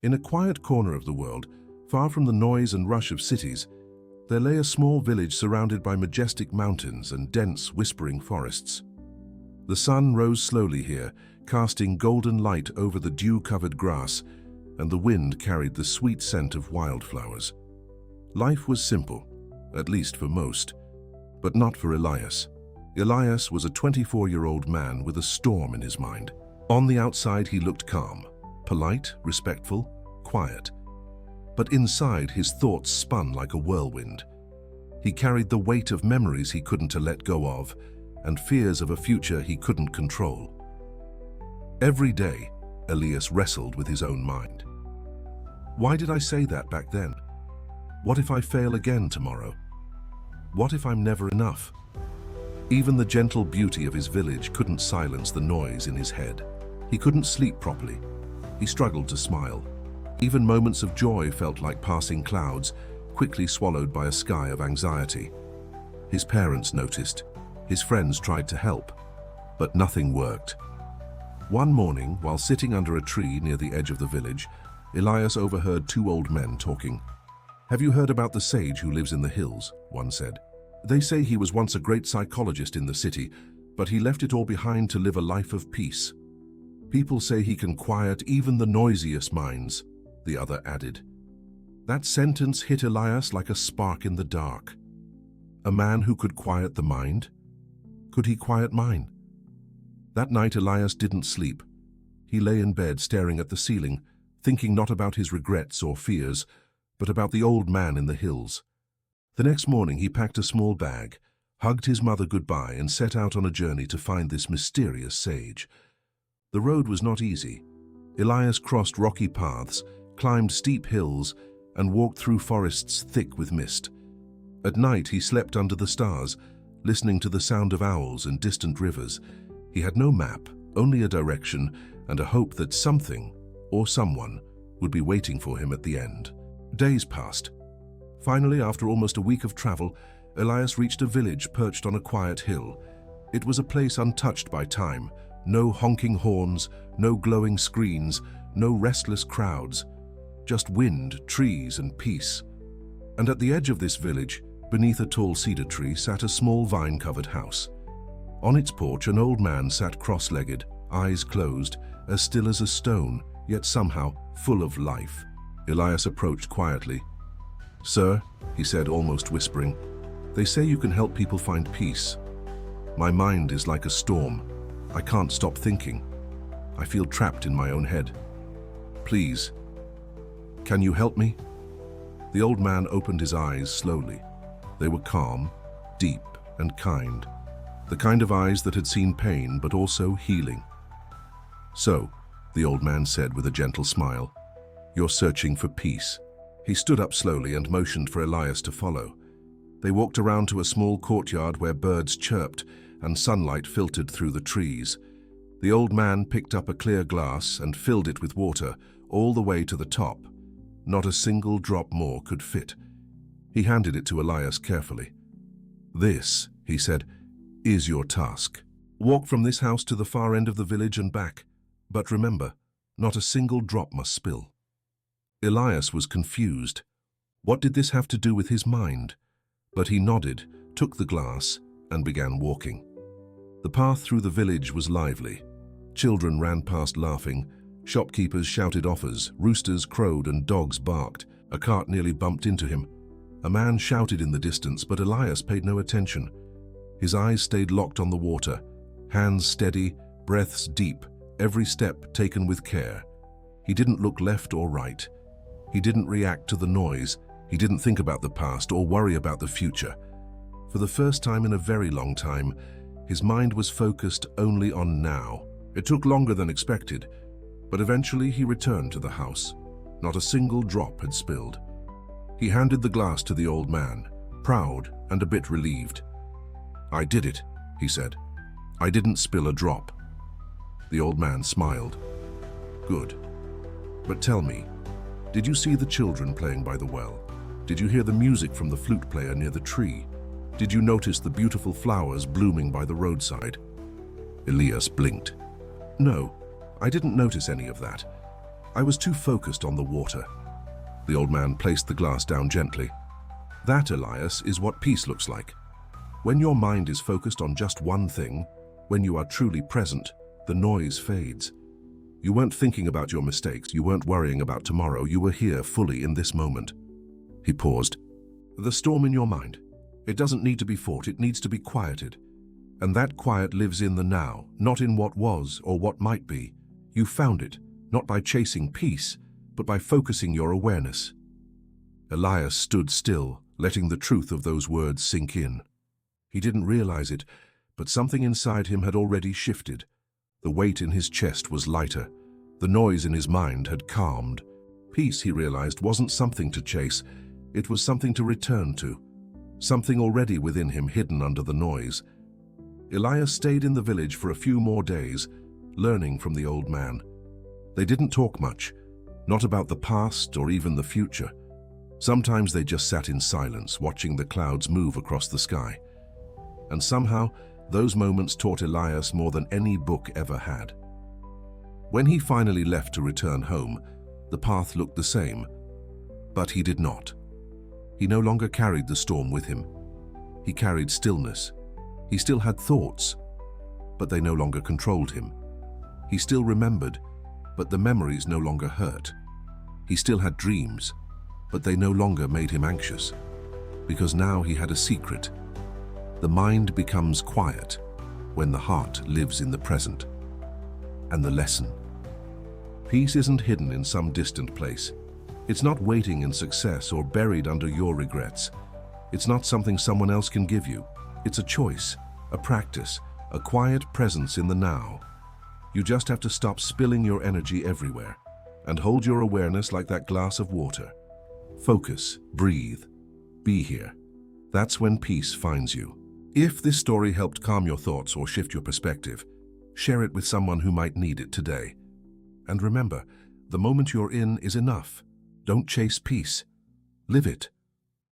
In a quiet corner of the world, far from the noise and rush of cities, there lay a small village surrounded by majestic mountains and dense, whispering forests. The sun rose slowly here, casting golden light over the dew-covered grass, and the wind carried the sweet scent of wildflowers. Life was simple, at least for most, but not for Elias. Elias was a 24-year-old man with a storm in his mind. On the outside, he looked calm, polite, respectful, quiet. But inside, his thoughts spun like a whirlwind. He carried the weight of memories he couldn't let go of, and fears of a future he couldn't control. Every day, Elias wrestled with his own mind. Why did I say that back then? What if I fail again tomorrow? What if I'm never enough? Even the gentle beauty of his village couldn't silence the noise in his head. He couldn't sleep properly. He struggled to smile. Even moments of joy felt like passing clouds, quickly swallowed by a sky of anxiety. His parents noticed. His friends tried to help, but nothing worked. One morning, while sitting under a tree near the edge of the village, Elias overheard two old men talking. "Have you heard about the sage who lives in the hills?" one said. "They say he was once a great psychologist in the city, but he left it all behind to live a life of peace. People say he can quiet even the noisiest minds," the other added. That sentence hit Elias like a spark in the dark. A man who could quiet the mind? Could he quiet mine? That night Elias didn't sleep. He lay in bed staring at the ceiling, thinking not about his regrets or fears, but about the old man in the hills. The next morning he packed a small bag, hugged his mother goodbye, and set out on a journey to find this mysterious sage. The road was not easy. Elias crossed rocky paths, climbed steep hills, and walked through forests thick with mist. At night he slept under the stars, listening to the sound of owls and distant rivers. He had no map, only a direction and a hope that something, or someone, would be waiting for him at the end. Days passed. Finally, after almost a week of travel, Elias reached a village perched on a quiet hill. It was a place untouched by time. No honking horns, no glowing screens, no restless crowds. Just wind, trees, and peace. And at the edge of this village, beneath a tall cedar tree, sat a small vine-covered house. On its porch, an old man sat cross-legged, eyes closed, as still as a stone, yet somehow full of life. Elias approached quietly. "Sir," he said, almost whispering, "they say you can help people find peace. My mind is like a storm. I can't stop thinking. I feel trapped in my own head. Please, can you help me?" The old man opened his eyes slowly. They were calm, deep, and kind. The kind of eyes that had seen pain, but also healing. "So," the old man said with a gentle smile, "you're searching for peace." He stood up slowly and motioned for Elias to follow. They walked around to a small courtyard where birds chirped and sunlight filtered through the trees. The old man picked up a clear glass and filled it with water all the way to the top. Not a single drop more could fit. He handed it to Elias carefully. "This," he said, "is your task. Walk from this house to the far end of the village and back. But remember, not a single drop must spill." Elias was confused. What did this have to do with his mind? But he nodded, took the glass, and began walking. The path through the village was lively. Children ran past laughing. Shopkeepers shouted offers, roosters crowed, and dogs barked. A cart nearly bumped into him. A man shouted in the distance, but Elias paid no attention. His eyes stayed locked on the water, hands steady, breaths deep, every step taken with care. He didn't look left or right. He didn't react to the noise. He didn't think about the past or worry about the future. For the first time in a very long time, his mind was focused only on now. It took longer than expected, but eventually he returned to the house. Not a single drop had spilled. He handed the glass to the old man, proud and a bit relieved. "I did it," he said. "I didn't spill a drop." The old man smiled. "Good. But tell me, did you see the children playing by the well? Did you hear the music from the flute player near the tree? Did you notice the beautiful flowers blooming by the roadside?" Elias blinked. "No, I didn't notice any of that. I was too focused on the water. The old man placed the glass down gently. That, Elias, is what peace looks like. When your mind is focused on just one thing, when you are truly present, the noise fades. You weren't thinking about your mistakes, you weren't worrying about tomorrow, you were here fully in this moment. He paused. The storm in your mind. It doesn't need to be fought, it needs to be quieted. And that quiet lives in the now, not in what was or what might be. You found it, not by chasing peace, but by focusing your awareness. Elias stood still, letting the truth of those words sink in. He didn't realize it, but something inside him had already shifted. The weight in his chest was lighter. The noise in his mind had calmed. Peace, he realized, wasn't something to chase. It was something to return to. Something already within him, hidden under the noise. Elias stayed in the village for a few more days, learning from the old man. They didn't talk much, not about the past or even the future. Sometimes they just sat in silence, watching the clouds move across the sky. And somehow, those moments taught Elias more than any book ever had. When he finally left to return home, the path looked the same, but he did not. He no longer carried the storm with him. He carried stillness. He still had thoughts, but they no longer controlled him. He still remembered, but the memories no longer hurt. He still had dreams, but they no longer made him anxious, because now he had a secret. The mind becomes quiet when the heart lives in the present. And the lesson. Peace isn't hidden in some distant place. It's not waiting in success or buried under your regrets. It's not something someone else can give you. It's a choice, a practice, a quiet presence in the now. You just have to stop spilling your energy everywhere and hold your awareness like that glass of water. Focus, breathe, be here. That's when peace finds you. If this story helped calm your thoughts or shift your perspective, share it with someone who might need it today. And remember, the moment you're in is enough. Don't chase peace. Live it.